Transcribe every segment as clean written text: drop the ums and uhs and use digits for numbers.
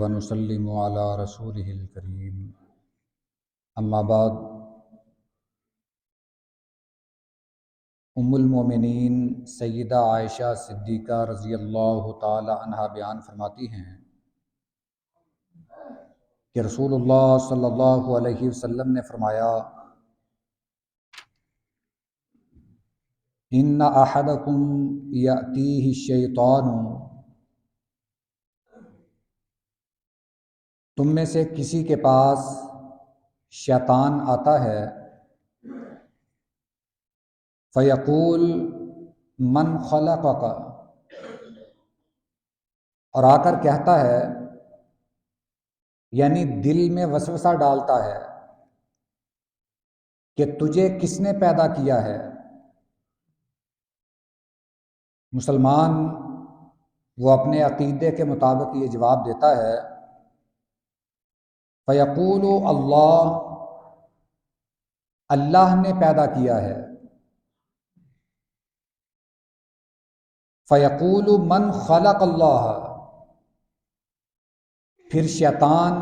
ونسلم علی رسولہ الکریم اما بعد۔ ام المومنین سیدہ عائشہ صدیقہ رضی اللہ تعالی عنہا بیان فرماتی ہیں کہ رسول اللہ صلی اللہ علیہ وسلم نے فرمایا، ان احدکم یأتیہ الشیطان، تم میں سے کسی کے پاس شیطان آتا ہے، فیقول من خلقک، اور آ کر کہتا ہے، یعنی دل میں وسوسہ ڈالتا ہے کہ تجھے کس نے پیدا کیا ہے۔ مسلمان وہ اپنے عقیدے کے مطابق یہ جواب دیتا ہے، فیقول اللہ، اللہ نے پیدا کیا ہے۔ فیقول من خلق اللہ، پھر شیطان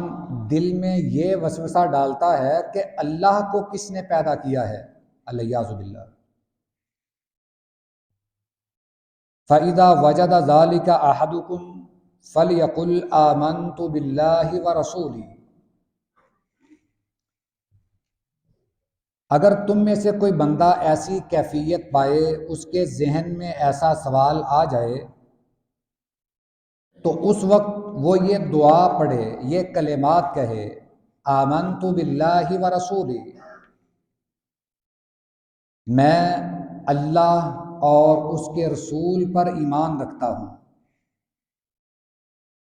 دل میں یہ وسوسہ ڈالتا ہے کہ اللہ کو کس نے پیدا کیا ہے، الیاذ باللہ۔ فَإِذَا وَجَدَ ذَلِكَ أَحَدُكُمْ فَلْيَقُلْ آمَنْتُ بِاللَّهِ وَرَسُولِهِ، اگر تم میں سے کوئی بندہ ایسی کیفیت پائے، اس کے ذہن میں ایسا سوال آ جائے، تو اس وقت وہ یہ دعا پڑھے، یہ کلمات کہے، آمنت باللہ ورسولہ، میں اللہ اور اس کے رسول پر ایمان رکھتا ہوں۔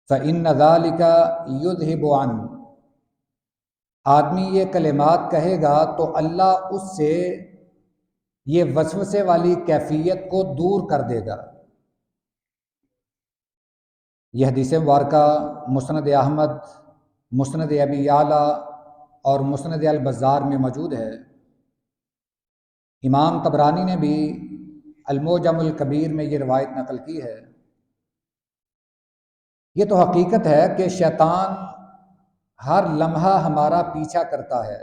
فإن ذلك يذهب عنه، آدمی یہ کلمات کہے گا تو اللہ اس سے یہ وسوسے والی کیفیت کو دور کر دے گا۔ یہ حدیث مبارکہ مسند احمد، مسند ابی یعلا اور مسند البزار میں موجود ہے۔ امام طبرانی نے بھی المعجم الکبیر میں یہ روایت نقل کی ہے۔ یہ تو حقیقت ہے کہ شیطان ہر لمحہ ہمارا پیچھا کرتا ہے،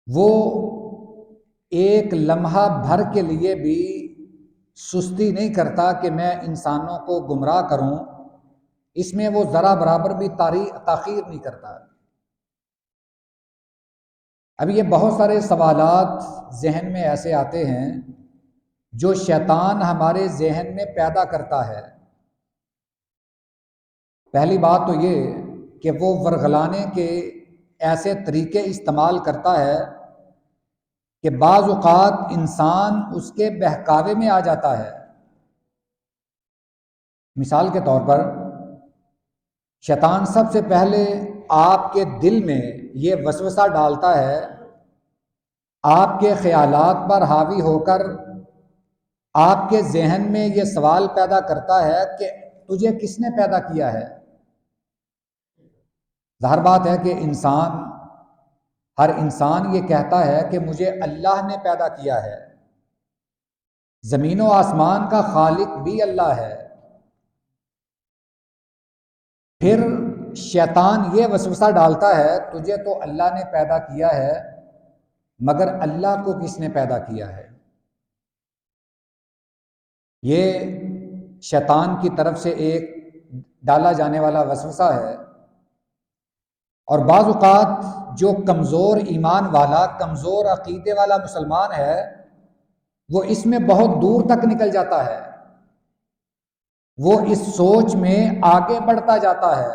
وہ ایک لمحہ بھر کے لیے بھی سستی نہیں کرتا کہ میں انسانوں کو گمراہ کروں، اس میں وہ ذرا برابر بھی تاخیر نہیں کرتا۔ اب یہ بہت سارے سوالات ذہن میں ایسے آتے ہیں جو شیطان ہمارے ذہن میں پیدا کرتا ہے۔ پہلی بات تو یہ کہ وہ ورغلانے کے ایسے طریقے استعمال کرتا ہے کہ بعض اوقات انسان اس کے بہکاوے میں آ جاتا ہے۔ مثال کے طور پر شیطان سب سے پہلے آپ کے دل میں یہ وسوسہ ڈالتا ہے، آپ کے خیالات پر حاوی ہو کر آپ کے ذہن میں یہ سوال پیدا کرتا ہے کہ تجھے کس نے پیدا کیا ہے۔ ظاہر بات ہے کہ ہر انسان یہ کہتا ہے کہ مجھے اللہ نے پیدا کیا ہے، زمین و آسمان کا خالق بھی اللہ ہے۔ پھر شیطان یہ وسوسہ ڈالتا ہے، تجھے تو اللہ نے پیدا کیا ہے، مگر اللہ کو کس نے پیدا کیا ہے۔ یہ شیطان کی طرف سے ایک ڈالا جانے والا وسوسہ ہے۔ اور بعض اوقات جو کمزور ایمان والا، کمزور عقیدے والا مسلمان ہے، وہ اس میں بہت دور تک نکل جاتا ہے، وہ اس سوچ میں آگے بڑھتا جاتا ہے۔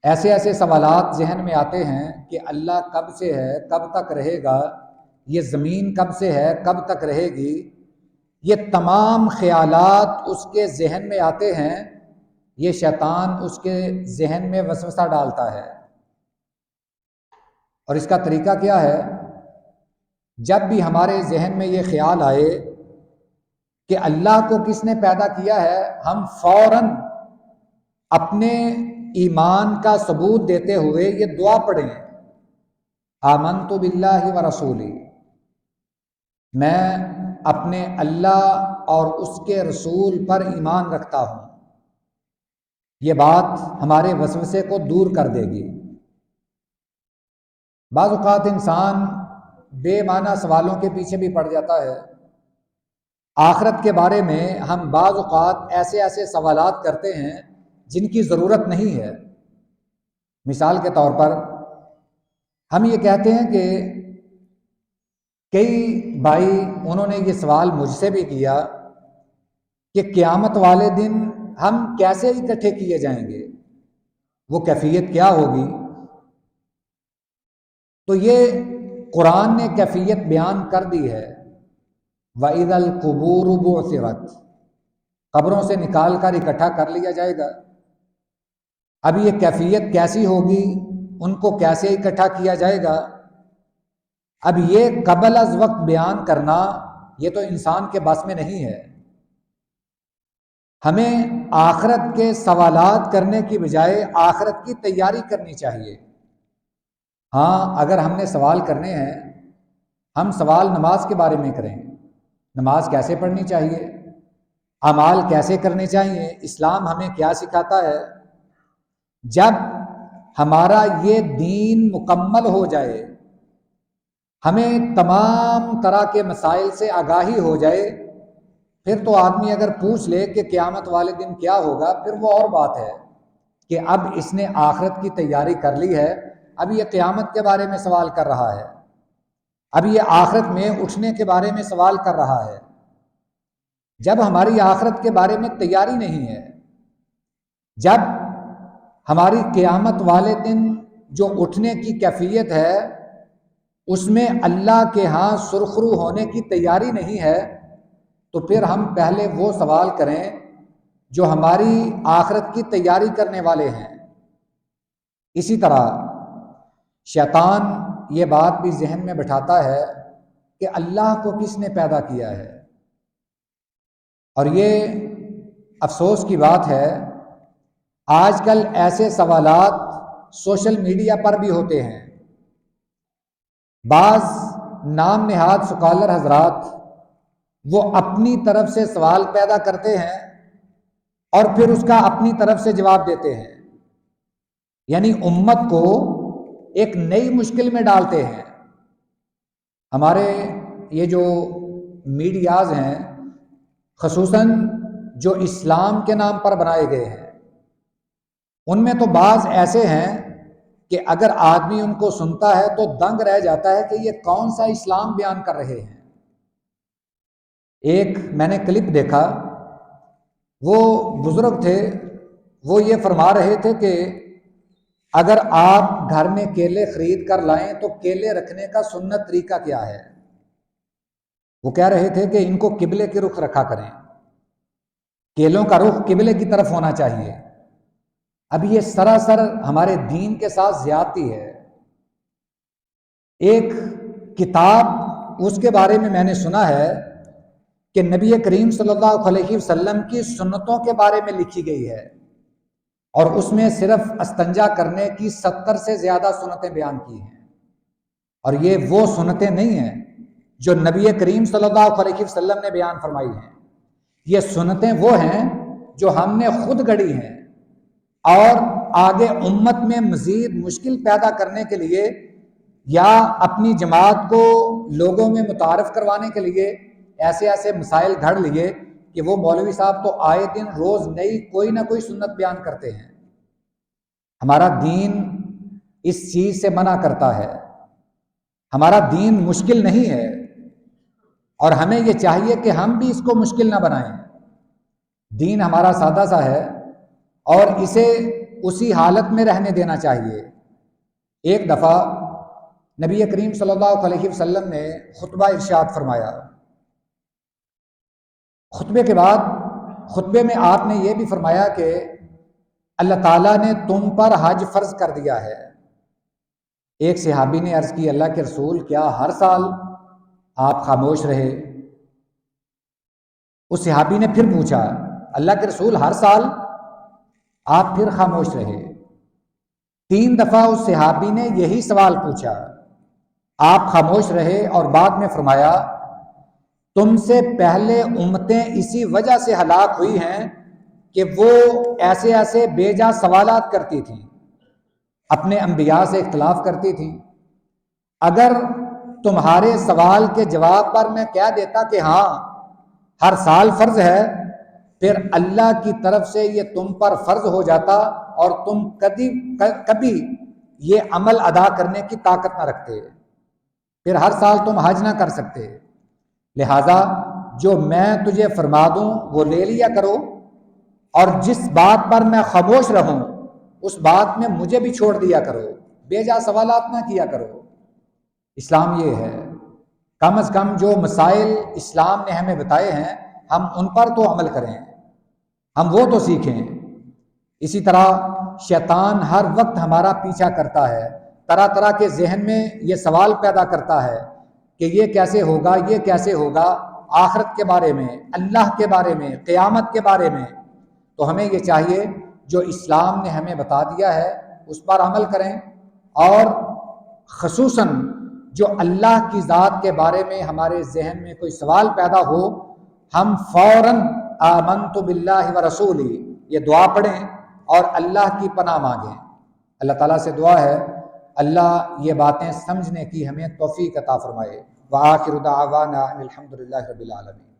ایسے سوالات ذہن میں آتے ہیں کہ اللہ کب سے ہے، کب تک رہے گا، یہ زمین کب سے ہے، کب تک رہے گی، یہ تمام خیالات اس کے ذہن میں آتے ہیں۔ یہ شیطان اس کے ذہن میں وسوسہ ڈالتا ہے۔ اور اس کا طریقہ کیا ہے؟ جب بھی ہمارے ذہن میں یہ خیال آئے کہ اللہ کو کس نے پیدا کیا ہے، ہم فوراً اپنے ایمان کا ثبوت دیتے ہوئے یہ دعا پڑھیں، آمنت باللہ ورسولہ، میں اپنے اللہ اور اس کے رسول پر ایمان رکھتا ہوں۔ یہ بات ہمارے وسوسے کو دور کر دے گی۔ بعض اوقات انسان بے معنی سوالوں کے پیچھے بھی پڑ جاتا ہے۔ آخرت کے بارے میں ہم بعض اوقات ایسے ایسے سوالات کرتے ہیں جن کی ضرورت نہیں ہے۔ مثال کے طور پر ہم یہ کہتے ہیں کہ کئی بھائی انہوں نے یہ سوال مجھ سے بھی کیا کہ قیامت والے دن ہم کیسے اکٹھے کیے جائیں گے، وہ کیفیت کیا ہوگی؟ تو یہ قرآن نے کیفیت بیان کر دی ہے۔ وَإِذَا الْقُبُورُ بُعْثِرَتْ، قبروں سے نکال کر اکٹھا کر لیا جائے گا۔ اب یہ کیفیت کیسی ہوگی، ان کو کیسے اکٹھا کیا جائے گا، اب یہ قبل از وقت بیان کرنا یہ تو انسان کے بس میں نہیں ہے۔ ہمیں آخرت کے سوالات کرنے کی بجائے آخرت کی تیاری کرنی چاہیے۔ ہاں، اگر ہم نے سوال کرنے ہیں، ہم سوال نماز کے بارے میں کریں۔ نماز کیسے پڑھنی چاہیے، اعمال کیسے کرنے چاہیے، اسلام ہمیں کیا سکھاتا ہے۔ جب ہمارا یہ دین مکمل ہو جائے، ہمیں تمام طرح کے مسائل سے آگاہی ہو جائے، پھر تو آدمی اگر پوچھ لے کہ قیامت والے دن کیا ہوگا، پھر وہ اور بات ہے کہ اب اس نے آخرت کی تیاری کر لی ہے، اب یہ قیامت کے بارے میں سوال کر رہا ہے، اب یہ آخرت میں اٹھنے کے بارے میں سوال کر رہا ہے۔ جب ہماری آخرت کے بارے میں تیاری نہیں ہے، جب ہماری قیامت والے دن جو اٹھنے کی کیفیت ہے اس میں اللہ کے ہاں سرخرو ہونے کی تیاری نہیں ہے، تو پھر ہم پہلے وہ سوال کریں جو ہماری آخرت کی تیاری کرنے والے ہیں۔ اسی طرح شیطان یہ بات بھی ذہن میں بٹھاتا ہے کہ اللہ کو کس نے پیدا کیا ہے، اور یہ افسوس کی بات ہے آج کل ایسے سوالات سوشل میڈیا پر بھی ہوتے ہیں۔ بعض نام نہاد سکالر حضرات وہ اپنی طرف سے سوال پیدا کرتے ہیں اور پھر اس کا اپنی طرف سے جواب دیتے ہیں، یعنی امت کو ایک نئی مشکل میں ڈالتے ہیں۔ ہمارے یہ جو میڈیاز ہیں، خصوصاً جو اسلام کے نام پر بنائے گئے ہیں، ان میں تو بعض ایسے ہیں کہ اگر آدمی ان کو سنتا ہے تو دنگ رہ جاتا ہے کہ یہ کون سا اسلام بیان کر رہے ہیں۔ ایک میں نے کلپ دیکھا، وہ بزرگ تھے، وہ یہ فرما رہے تھے کہ اگر آپ گھر میں کیلے خرید کر لائیں تو کیلے رکھنے کا سنت طریقہ کیا ہے؟ وہ کہہ رہے تھے کہ ان کو قبلے کے رخ رکھا کریں، کیلوں کا رخ قبلے کی طرف ہونا چاہیے۔ اب یہ سراسر ہمارے دین کے ساتھ زیادتی ہے۔ ایک کتاب اس کے بارے میں میں نے سنا ہے کہ نبی کریم صلی اللہ علیہ وسلم کی سنتوں کے بارے میں لکھی گئی ہے، اور اس میں صرف استنجا کرنے کی 70 سے زیادہ سنتیں بیان کی ہیں، اور یہ وہ سنتیں نہیں ہیں جو نبی کریم صلی اللہ علیہ وسلم نے بیان فرمائی ہیں۔ یہ سنتیں وہ ہیں جو ہم نے خود گڑھی ہیں، اور آگے امت میں مزید مشکل پیدا کرنے کے لیے یا اپنی جماعت کو لوگوں میں متعارف کروانے کے لیے ایسے ایسے مسائل گھڑ لیے کہ وہ مولوی صاحب تو آئے دن روز نئی کوئی نہ کوئی سنت بیان کرتے ہیں۔ ہمارا دین اس چیز سے منع کرتا ہے۔ ہمارا دین مشکل نہیں ہے، اور ہمیں یہ چاہیے کہ ہم بھی اس کو مشکل نہ بنائیں۔ دین ہمارا سادہ سا ہے اور اسے اسی حالت میں رہنے دینا چاہیے۔ ایک دفعہ نبی کریم صلی اللہ علیہ وسلم نے خطبہ ارشاد فرمایا۔ خطبے کے بعد خطبے میں آپ نے یہ بھی فرمایا کہ اللہ تعالیٰ نے تم پر حج فرض کر دیا ہے۔ ایک صحابی نے عرض کی، اللہ کے رسول کیا ہر سال آپ خاموش رہے؟ اس صحابی نے پھر پوچھا، اللہ کے رسول ہر سال آپ پھر خاموش رہے؟ 3 دفعہ اس صحابی نے یہی سوال پوچھا، آپ خاموش رہے، اور بعد میں فرمایا تم سے پہلے امتیں اسی وجہ سے ہلاک ہوئی ہیں کہ وہ ایسے ایسے بے جا سوالات کرتی تھیں، اپنے انبیاء سے اختلاف کرتی تھیں۔ اگر تمہارے سوال کے جواب پر میں کہہ دیتا کہ ہاں ہر سال فرض ہے، پھر اللہ کی طرف سے یہ تم پر فرض ہو جاتا اور تم کبھی یہ عمل ادا کرنے کی طاقت نہ رکھتے، پھر ہر سال تم حج نہ کر سکتے۔ لہذا جو میں تجھے فرما دوں وہ لے لیا کرو، اور جس بات پر میں خاموش رہوں اس بات میں مجھے بھی چھوڑ دیا کرو، بے جا سوالات نہ کیا کرو۔ اسلام یہ ہے، کم از کم جو مسائل اسلام نے ہمیں بتائے ہیں ہم ان پر تو عمل کریں، ہم وہ تو سیکھیں۔ اسی طرح شیطان ہر وقت ہمارا پیچھا کرتا ہے، طرح طرح کے ذہن میں یہ سوال پیدا کرتا ہے کہ یہ کیسے ہوگا، یہ کیسے ہوگا، آخرت کے بارے میں، اللہ کے بارے میں، قیامت کے بارے میں۔ تو ہمیں یہ چاہیے جو اسلام نے ہمیں بتا دیا ہے اس پر عمل کریں، اور خصوصاً جو اللہ کی ذات کے بارے میں ہمارے ذہن میں کوئی سوال پیدا ہو، ہم فوراً آمنت باللہ ورسولہ یہ دعا پڑھیں اور اللہ کی پناہ مانگیں۔ اللہ تعالیٰ سے دعا ہے اللہ یہ باتیں سمجھنے کی ہمیں توفیق عطا فرمائے۔ وآخر دعوانا ان الحمد للہ رب العالمین۔